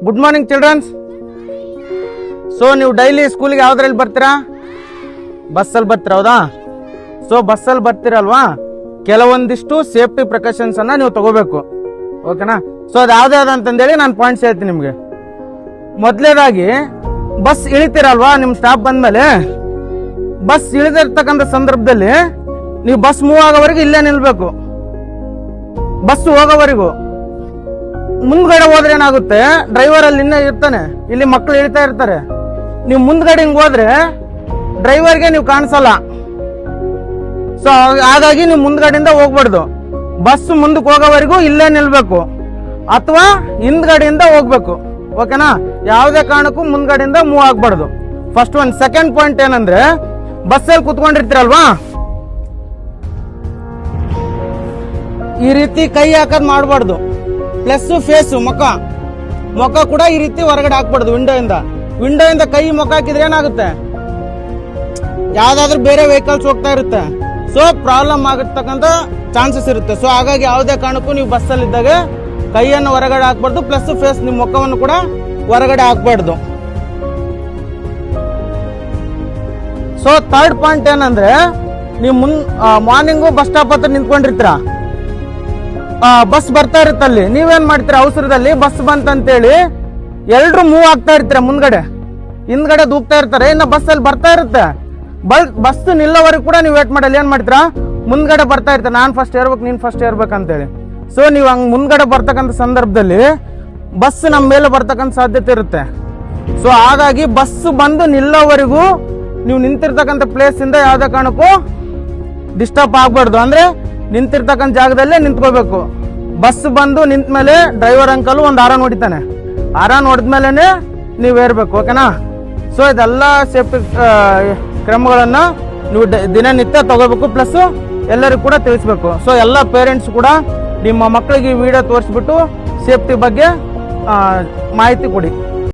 Good morning childrens. So ನೀವು daily ಸ್ಕೂಲಿಗೆ ಯಾವ್ದ್ರಲ್ಲಿ ಬರ್ತೀರಾ? ಬಸ್ಸಲ್ಲಿ ಬರ್ತೀರಾ, ಹೌದಾ? ಸೊ ಬಸ್ಸಲ್ಲಿ ಬರ್ತೀರಲ್ವಾ, ಕೆಲವೊಂದಿಷ್ಟು ಸೇಫ್ಟಿ ಪ್ರಿಕಾಷನ್ಸ್ ಅನ್ನ ನೀವು ತಗೋಬೇಕು, ಓಕೆನಾ? ಸೊ ಅದು ಯಾವ್ದು ಅಂತಂದೇಳಿ ನಾನು ಪಾಯಿಂಟ್ಸ್ ಹೇಳ್ತೀನಿ ನಿಮ್ಗೆ. ಮೊದಲನೇದಾಗಿ ಬಸ್ ಇಳಿತೀರಲ್ವಾ, ನಿಮ್ ಸ್ಟಾಪ್ ಬಂದ್ಮೇಲೆ ಬಸ್ ಇಳಿದಿರ್ತಕ್ಕಂಥ ಸಂದರ್ಭದಲ್ಲಿ ನೀವು ಬಸ್ ಮೂವ್ ಆಗೋವರೆಗೂ ಇಲ್ಲೇ ನಿಲ್ಬೇಕು. ಬಸ್ ಹೋಗೋವರೆಗೂ. ಮುಂದ್ಗಡೆ ಹೋದ್ರೆ ಏನಾಗುತ್ತೆ, ಡ್ರೈವರ್ ಅಲ್ಲಿ ಇನ್ನೇ ಇರ್ತಾನೆ, ಇಲ್ಲಿ ಮಕ್ಕಳು ಇಳಿತಾ ಇರ್ತಾರೆ. ನೀವು ಮುಂದ್ಗಡೆ ಹಿಂಗ್ ಹೋದ್ರೆ ಡ್ರೈವರ್ಗೆ ನೀವು ಕಾಣಿಸಲ್ಲ. ಸೊ ಹಾಗಾಗಿ ನೀವು ಮುಂದ್ಗಡೆಯಿಂದ ಹೋಗ್ಬಾರ್ದು. ಬಸ್ ಮುಂದಕ್ಕೆ ಹೋಗೋವರೆಗೂ ಇಲ್ಲೇ ನಿಲ್ಬೇಕು ಅಥವಾ ಹಿಂದ್ಗಡೆಯಿಂದ ಹೋಗ್ಬೇಕು, ಓಕೆನಾ? ಯಾವುದೇ ಕಾರಣಕ್ಕೂ ಮುಂದ್ಗಡೆಯಿಂದ ಮೂವ್ ಆಗ್ಬಾರ್ದು. First one. ಸೆಕೆಂಡ್ ಪಾಯಿಂಟ್ ಏನಂದ್ರೆ, ಬಸ್ಸಲ್ಲಿ ಕುತ್ಕೊಂಡಿರ್ತೀರಲ್ವಾ, ಈ ರೀತಿ ಕೈ ಹಾಕೋದ್ ಮಾಡಬಾರ್ದು. ಪ್ಲಸ್ ಫೇಸು, ಮುಖ ಕೂಡ ಈ ರೀತಿ ಹೊರಗಡೆ ಹಾಕ್ಬಾರ್ದು. ವಿಂಡೋ ಇಂದ ಕೈ ಮುಖ ಹಾಕಿದ್ರೆ ಏನಾಗುತ್ತೆ, ಯಾವ್ದಾದ್ರು ಬೇರೆ ವೆಹಿಕಲ್ಸ್ ಹೋಗ್ತಾ ಇರುತ್ತೆ, ಸೊ ಪ್ರಾಬ್ಲಮ್ ಆಗಿರ್ತಕ್ಕಂಥ ಚಾನ್ಸಸ್ ಇರುತ್ತೆ. ಸೊ ಹಾಗಾಗಿ ಯಾವುದೇ ಕಾರಣಕ್ಕೂ ನೀವು ಬಸ್ಸಲ್ಲಿ ಇದ್ದಾಗ ಕೈಯನ್ನು ಹೊರಗಡೆ ಹಾಕ್ಬಾರ್ದು, ಪ್ಲಸ್ ಫೇಸ್ ನಿಮ್ಮ ಮುಖವನ್ನು ಕೂಡ ಹೊರಗಡೆ ಹಾಕ್ಬಾರ್ದು. ಸೊ ಥರ್ಡ್ ಪಾಯಿಂಟ್ ಏನಂದ್ರೆ, ನೀವು ಮಾರ್ನಿಂಗು ಬಸ್ ಸ್ಟಾಪ್ ಹತ್ರ ನಿಂತ್ಕೊಂಡಿರ್ತೀರ, ಬಸ್ ಬರ್ತಾ ಇರುತ್ತಲ್ಲಿ, ನೀವೇನ್ ಮಾಡ್ತೀರಾ, ಅವಸರದಲ್ಲಿ ಬಸ್ ಬಂತಂತೇಳಿ ಎಲ್ರು ಮೂವ್ ಆಗ್ತಾ ಇರ್ತೀರ, ಹಿಂದ್ಗಡೆ ದೂಗ್ತಾ ಇರ್ತಾರೆ, ಇನ್ನು ಬಸ್ ಅಲ್ಲಿ ಬರ್ತಾ ಇರುತ್ತೆ. ಬಸ್ ನಿಲ್ಲೋವರೆಗೂ ಕೂಡ ನೀವು ವೇಟ್ ಮಾಡಲ್ಲ, ಏನ್ ಮಾಡ್ತೀರಾ, ಮುಂದ್ಗಡೆ ಬರ್ತಾ ಇರ್ತಾರೆ, ನಾನ್ ಫಸ್ಟ್ ಏರ್ಬೇಕು, ನೀನ್ ಫಸ್ಟ್ ಏರ್ಬೇಕಂತೇಳಿ. ಸೊ ನೀವು ಹಂಗ್ ಮುಂದ್ಗಡೆ ಬರ್ತಕ್ಕಂಥ ಸಂದರ್ಭದಲ್ಲಿ ಬಸ್ ನಮ್ಮ ಮೇಲೆ ಬರ್ತಕ್ಕಂಥ ಸಾಧ್ಯತೆ ಇರುತ್ತೆ. ಸೊ ಹಾಗಾಗಿ ಬಸ್ ಬಂದು ನಿಲ್ಲೋವರೆಗೂ ನೀವು ನಿಂತಿರ್ತಕ್ಕಂಥ ಪ್ಲೇಸ್ ಇಂದ ಯಾವ್ದೇ ಕಾರಣಕ್ಕೂ ಡಿಸ್ಟರ್ಬ್ ಆಗ್ಬಾರ್ದು. ಅಂದ್ರೆ ನಿಂತಿರ್ತಕ್ಕಂಥ ಜಾಗದಲ್ಲೇ ನಿಂತ್ಕೋಬೇಕು. ಬಸ್ ಬಂದು ನಿಂತ ಮೇಲೆ ಡ್ರೈವರ್ ಅಂಕಲ್ ಒಂದು ಹಾರನ್ ಹೊಡಿತಾನೆ, ಹಾರನ್ ಹೊಡೆದ್ಮೇಲೆ ನೀವು ಏರ್ಬೇಕು, ಓಕೆನಾ? ಸೊ ಇದೆಲ್ಲ ಸೇಫ್ಟಿ ಕ್ರಮಗಳನ್ನ ನೀವು ದಿನನಿತ್ಯ ತಗೋಬೇಕು, ಪ್ಲಸ್ ಎಲ್ಲರಿಗೂ ಕೂಡ ತಿಳಿಸ್ಬೇಕು. ಸೊ ಎಲ್ಲ ಪೇರೆಂಟ್ಸ್ ಕೂಡ ನಿಮ್ಮ ಮಕ್ಕಳಿಗೆ ವಿಡಿಯೋ ತೋರಿಸ್ಬಿಟ್ಟು ಸೇಫ್ಟಿ ಬಗ್ಗೆ ಮಾಹಿತಿ ಕೊಡಿ.